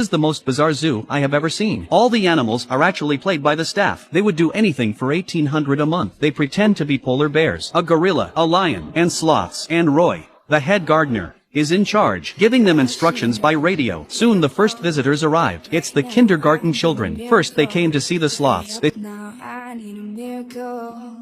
This is the most bizarre zoo I have ever seen. All the animals are actually played by the staff. They would do anything for $1,800 a month. They pretend to be polar bears, a gorilla, a lion, and sloths. And Roy, the head gardener, is in charge, giving them instructions by radio. Soon the first visitors arrived. It's the kindergarten children. First they came to see the sloths. Now I need a miracle.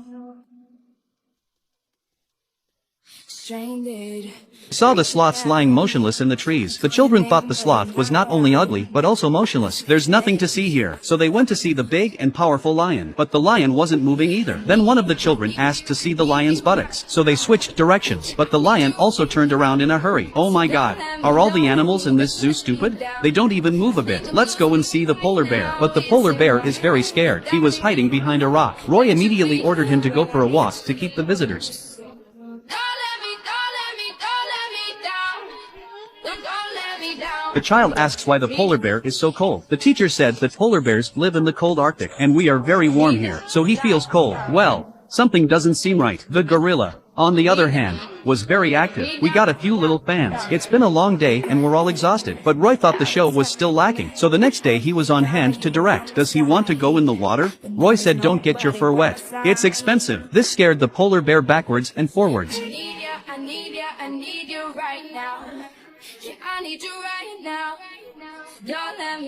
Stranded. Saw the sloths lying motionless in the trees. The children thought the sloth was not only ugly, but also motionless. There's nothing to see here. So they went to see the big and powerful lion. But the lion wasn't moving either. Then one of the children asked to see the lion's buttocks. So they switched directions. But the lion also turned around in a hurry. Oh my god. Are all the animals in this zoo stupid? They don't even move a bit. Let's go and see the polar bear. But the polar bear is very scared. He was hiding behind a rock. Roy immediately ordered him to go for a walk to keep the visitors. The child asks why the polar bear is so cold. The teacher said that polar bears live in the cold Arctic, and we are very warm here, so he feels cold. Well, something doesn't seem right. The gorilla, on the other hand, was very active. We got a few little fans. It's been a long day and we're all exhausted. But Roy thought the show was still lacking, so the next day he was on hand to direct. Does he want to go in the water? Roy said don't get your fur wet. It's expensive. This scared the polar bear backwards and forwards. I need you right now. Yeah, I need you right now. Don't let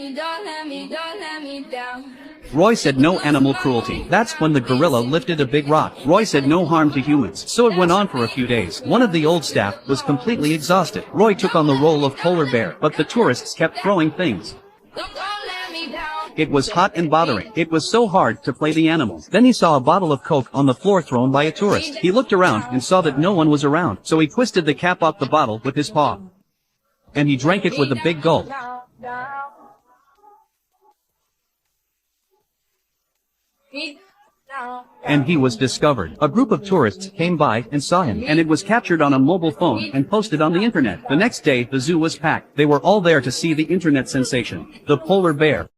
me down. Roy said no animal cruelty. That's when the gorilla lifted a big rock. Roy said no harm to humans. So it went on for a few days. One of the old staff was completely exhausted. Roy took on the role of polar bear, but the tourists kept throwing things. Don't let me down. It was hot and bothering. It was so hard to play the animals. Then he saw a bottle of Coke on the floor thrown by a tourist. He looked around and saw that no one was around. So he twisted the cap off the bottle with his paw. And he drank it with a big gulp. And he was discovered. A group of tourists came by and saw him, and it was captured on a mobile phone and posted on the internet. The next day, the zoo was packed. They were all there to see the internet sensation, the polar bear.